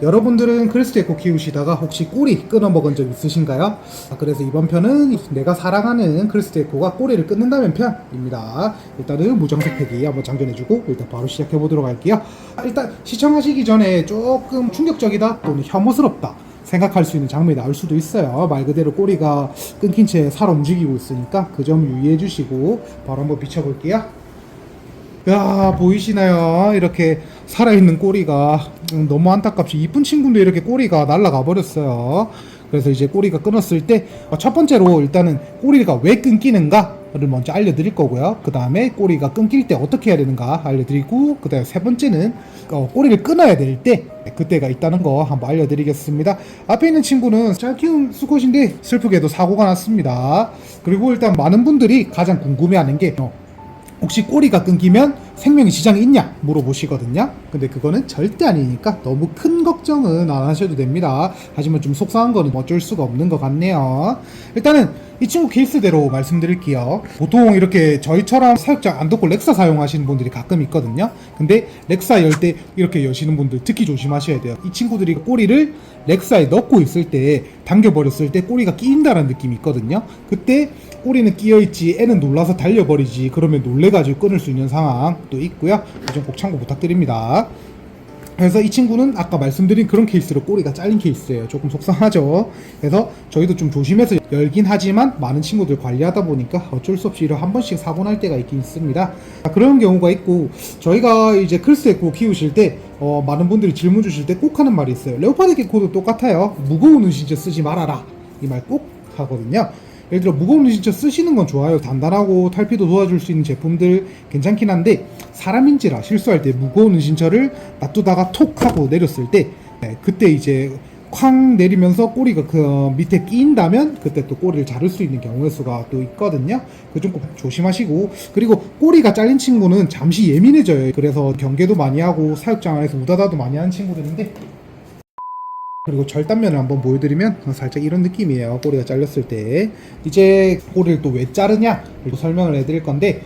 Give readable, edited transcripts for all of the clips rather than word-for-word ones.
여러분들은 크리스테코 키우시다가 혹시 꼬리 끊어 먹은 적 있으신가요? 그래서 이번 편은 내가 사랑하는 크리스테코가 꼬리를 끊는다면 편입니다. 일단은 무정색 팩이 한번 장전해주고 일단 바로 시작해 보도록 할게요. 일단 시청하시기 전에 조금 충격적이다 또는 혐오스럽다 생각할 수 있는 장면이 나올 수도 있어요. 말 그대로 꼬리가 끊긴 채 살아 움직이고 있으니까 그 점 유의해 주시고 바로 한번 비춰볼게요. 야, 보이시나요? 이렇게 살아있는 꼬리가 너무 안타깝지. 이쁜 친구인데 이렇게 꼬리가 날아가 버렸어요. 그래서 이제 꼬리가 끊었을 때 첫 번째로 일단은 꼬리가 왜 끊기는가를 먼저 알려드릴 거고요. 그 다음에 꼬리가 끊길 때 어떻게 해야 되는가 알려드리고, 그 다음에 세 번째는 꼬리를 끊어야 될 때 그때가 있다는 거 한번 알려드리겠습니다. 앞에 있는 친구는 잘 키운 수컷인데 슬프게도 사고가 났습니다. 그리고 일단 많은 분들이 가장 궁금해하는 게 혹시 꼬리가 끊기면 생명에 지장이 있냐 물어보시거든요. 근데 그거는 절대 아니니까 너무 큰 걱정은 안 하셔도 됩니다. 하지만 좀 속상한 거는 어쩔 수가 없는 것 같네요. 일단은 이 친구 케이스대로 말씀드릴게요. 보통 이렇게 저희처럼 사육장 안 닫고 렉사 사용하시는 분들이 가끔 있거든요. 근데 렉사 열 때 이렇게 여시는 분들 특히 조심하셔야 돼요. 이 친구들이 꼬리를 렉사에 넣고 있을 때 당겨버렸을 때 꼬리가 끼인다는 느낌이 있거든요. 그때 꼬리는 끼어있지 애는 놀라서 달려버리지 그러면 놀래가지고 끊을 수 있는 상황도 있고요. 좀 꼭 참고 부탁드립니다. 그래서 이 친구는 아까 말씀드린 그런 케이스로 꼬리가 잘린 케이스예요. 조금 속상하죠. 그래서 저희도 좀 조심해서 열긴 하지만 많은 친구들 관리하다 보니까 어쩔 수 없이 한 번씩 사고 날 때가 있긴 있습니다. 그런 경우가 있고, 저희가 이제 크리스테코 키우실 때 많은 분들이 질문 주실 때 꼭 하는 말이 있어요. 레오파드 게코도 똑같아요. 무거운 은신처 쓰지 말아라, 이 말 꼭 하거든요. 예를 들어 무거운 은신처 쓰시는 건 좋아요. 단단하고 탈피도 도와줄 수 있는 제품들 괜찮긴 한데, 사람인지라 실수할 때 무거운 은신처를 놔두다가 톡 하고 내렸을 때 그때 이제 쾅 내리면서 꼬리가 그 밑에 끼인다면 그때 또 꼬리를 자를 수 있는 경우의 수가 또 있거든요. 그 좀 꼭 조심하시고, 그리고 꼬리가 잘린 친구는 잠시 예민해져요. 그래서 경계도 많이 하고 사육장 안에서 우다다도 많이 하는 친구들인데, 그리고 절단면을 한번 보여드리면 살짝 이런 느낌이에요. 꼬리가 잘렸을 때 이제 꼬리를 또 왜 자르냐 설명을 해드릴 건데,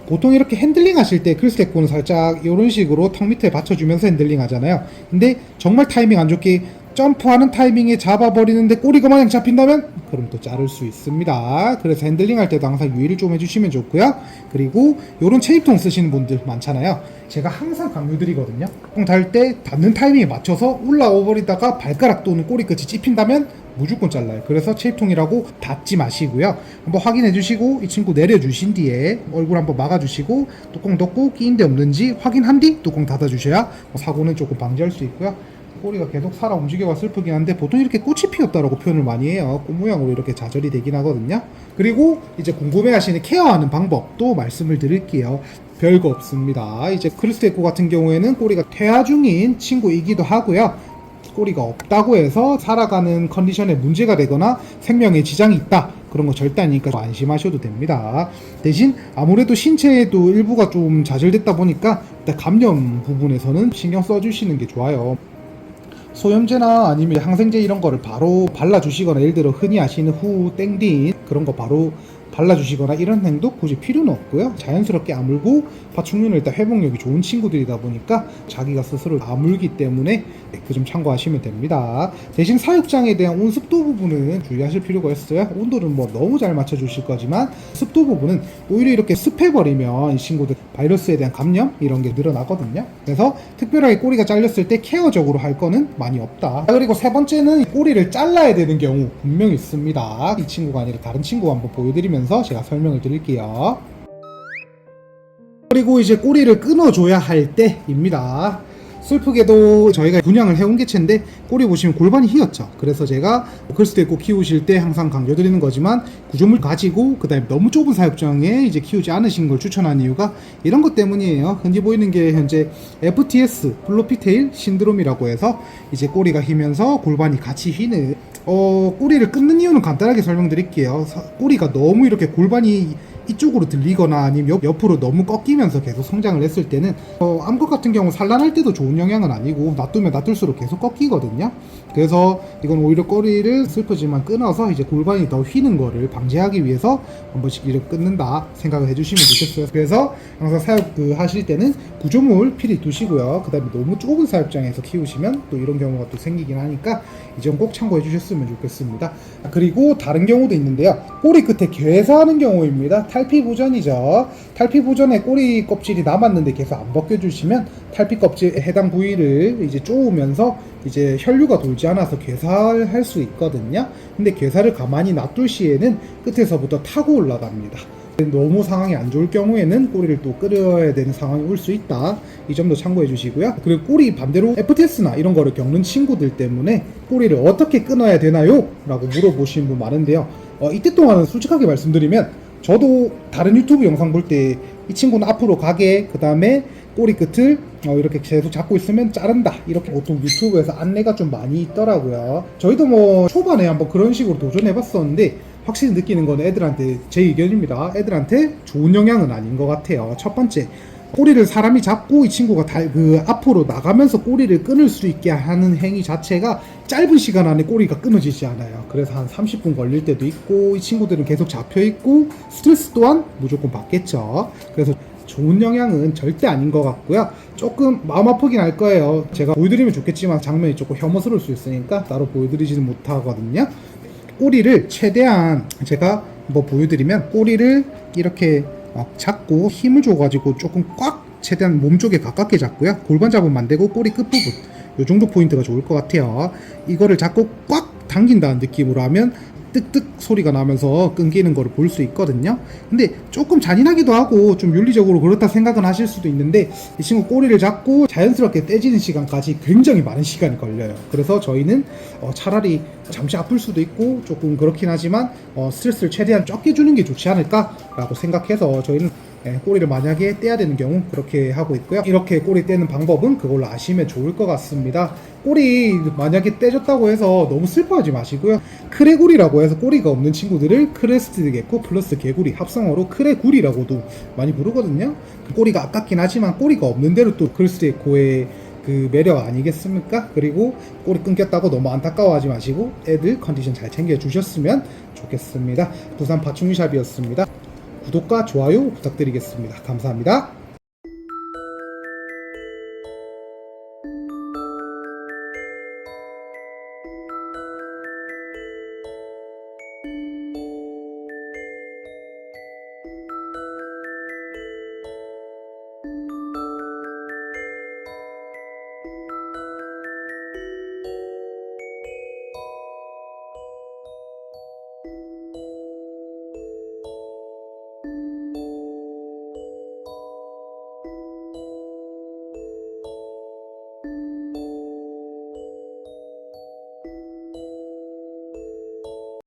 보통 이렇게 핸들링 하실 때 크리스테코는 살짝 이런 식으로 턱 밑에 받쳐주면서 핸들링 하잖아요. 근데 정말 타이밍 안 좋게 점프하는 타이밍에 잡아버리는데 꼬리가 마냥 잡힌다면 그럼 또 자를 수 있습니다. 그래서 핸들링 할 때도 항상 유의를 좀 해주시면 좋고요. 그리고 요런 체입통 쓰시는 분들 많잖아요. 제가 항상 강조드리거든요. 통 달 때 닿는 타이밍에 맞춰서 올라와 버리다가 발가락 또는 꼬리 끝이 찝힌다면 무조건 잘라요. 그래서 체입통이라고 닫지 마시고요. 한번 확인해 주시고 이 친구 내려주신 뒤에 얼굴 한번 막아주시고 뚜껑 덮고 끼인 데 없는지 확인한 뒤 뚜껑 닫아주셔야 사고는 조금 방지할 수 있고요. 꼬리가 계속 살아 움직여가 슬프긴 한데 보통 이렇게 꽃이 피었다라고 표현을 많이 해요. 꽃 모양으로 이렇게 좌절이 되긴 하거든요. 그리고 이제 궁금해하시는 케어하는 방법도 말씀을 드릴게요. 별거 없습니다. 이제 크리스테코 같은 경우에는 꼬리가 퇴화 중인 친구이기도 하고요. 꼬리가 없다고 해서 살아가는 컨디션에 문제가 되거나 생명에 지장이 있다, 그런 거 절대 아니니까 안심하셔도 됩니다. 대신 아무래도 신체에도 일부가 좀 좌절됐다 보니까 일단 감염 부분에서는 신경 써주시는 게 좋아요. 소염제나 아니면 항생제 이런 거를 바로 발라주시거나, 예를 들어 흔히 아시는 후땡딘 그런 거 바로 발라주시거나 이런 행동 굳이 필요는 없고요. 자연스럽게 아물고 파충류는 일단 회복력이 좋은 친구들이다 보니까 자기가 스스로 아물기 때문에 그 점 참고하시면 됩니다. 대신 사육장에 대한 온습도 부분은 주의하실 필요가 있어요. 온도는 뭐 너무 잘 맞춰주실 거지만 습도 부분은 오히려 이렇게 습해버리면 이 친구들 바이러스에 대한 감염 이런 게 늘어나거든요. 그래서 특별하게 꼬리가 잘렸을 때 케어적으로 할 거는 많이 없다. 그리고 세 번째는 꼬리를 잘라야 되는 경우 분명히 있습니다. 이 친구가 아니라 다른 친구가 한번 보여드리면서 제가 설명을 드릴게요. 그리고 이제 꼬리를 끊어줘야 할 때입니다. 슬프게도 저희가 분양을 해온 개체인데 꼬리 보시면 골반이 휘었죠. 그래서 제가 크리스테코 키우실 때 항상 강조드리는 거지만 구조물 가지고 그 다음에 너무 좁은 사육장에 이제 키우지 않으신 걸 추천한 이유가 이런 것 때문이에요. 흔히 보이는 게 현재 FTS 플로피 테일 신드롬이라고 해서 이제 꼬리가 휘면서 골반이 같이 휘는, 꼬리를 끊는 이유는 간단하게 설명드릴게요. 꼬리가 너무 이렇게 골반이 이쪽으로 들리거나 아니면 옆으로 너무 꺾이면서 계속 성장을 했을 때는 암컷 같은 경우 산란할 때도 좋은 영향은 아니고 놔두면 놔둘수록 계속 꺾이거든요. 그래서 이건 오히려 꼬리를 슬프지만 끊어서 이제 골반이 더 휘는 거를 방지하기 위해서 한 번씩 이렇게 끊는다 생각을 해주시면 좋겠어요. 그래서 항상 사육 하실 때는 구조물 필히 두시고요. 그 다음에 너무 좁은 사육장에서 키우시면 또 이런 경우가 또 생기긴 하니까 이 점 꼭 참고해 주셨으면 좋겠습니다. 그리고 다른 경우도 있는데요. 꼬리 끝에 괴사하는 경우입니다. 탈피 보전이죠. 탈피 보전에 꼬리 껍질이 남았는데 계속 안 벗겨주시면 탈피 껍질 해당 부위를 이제 쪼으면서 이제 혈류가 돌지 않아서 괴사할 수 있거든요. 근데 괴사를 가만히 놔둘 시에는 끝에서부터 타고 올라갑니다. 너무 상황이 안 좋을 경우에는 꼬리를 또 끌어야 되는 상황이 올 수 있다. 이 점도 참고해 주시고요. 그리고 꼬리 반대로 FTS나 이런 거를 겪는 친구들 때문에 꼬리를 어떻게 끊어야 되나요? 라고 물어보시는 분 많은데요. 이때 동안은 솔직하게 말씀드리면 저도 다른 유튜브 영상 볼 때 이 친구는 앞으로 가게, 그 다음에 꼬리 끝을 이렇게 계속 잡고 있으면 자른다, 이렇게 보통 유튜브에서 안내가 좀 많이 있더라고요. 저희도 뭐 초반에 한번 그런 식으로 도전해 봤었는데 확실히 느끼는 건 애들한테, 제 의견입니다, 애들한테 좋은 영향은 아닌 것 같아요. 첫 번째, 꼬리를 사람이 잡고 이 친구가 앞으로 나가면서 꼬리를 끊을 수 있게 하는 행위 자체가 짧은 시간 안에 꼬리가 끊어지지 않아요. 그래서 한 30분 걸릴 때도 있고, 이 친구들은 계속 잡혀 있고 스트레스 또한 무조건 받겠죠. 그래서 좋은 영향은 절대 아닌 것 같고요. 조금 마음 아프긴 할 거예요. 제가 보여드리면 좋겠지만 장면이 조금 혐오스러울 수 있으니까 따로 보여드리지는 못하거든요. 꼬리를 최대한 제가 뭐 보여드리면 꼬리를 이렇게 잡고 힘을 줘가지고 조금 꽉 최대한 몸쪽에 가깝게 잡고요. 골반 잡으면 안 되고 꼬리 끝부분 요 정도 포인트가 좋을 것 같아요. 이거를 잡고 꽉 당긴다는 느낌으로 하면 뜩뜩 소리가 나면서 끊기는 거를 볼 수 있거든요. 근데 조금 잔인하기도 하고 좀 윤리적으로 그렇다 생각은 하실 수도 있는데, 이 친구 꼬리를 잡고 자연스럽게 떼지는 시간까지 굉장히 많은 시간이 걸려요. 그래서 저희는 차라리 잠시 아플 수도 있고 조금 그렇긴 하지만 스트레스를 최대한 적게 주는 게 좋지 않을까라고 생각해서 저희는 꼬리를 만약에 떼야 되는 경우 그렇게 하고 있고요. 이렇게 꼬리 떼는 방법은 그걸로 아시면 좋을 것 같습니다. 꼬리 만약에 떼졌다고 해서 너무 슬퍼하지 마시고요. 크레구리라고 해서 꼬리가 없는 친구들을 크레스티드 개코 플러스 개구리 합성어로 크레구리라고도 많이 부르거든요. 꼬리가 아깝긴 하지만 꼬리가 없는 대로 또 크레스티드 개코의 그 매력 아니겠습니까? 그리고 꼬리 끊겼다고 너무 안타까워하지 마시고 애들 컨디션 잘 챙겨주셨으면 좋겠습니다. 부산 파충류샵이었습니다. 구독과 좋아요 부탁드리겠습니다. 감사합니다.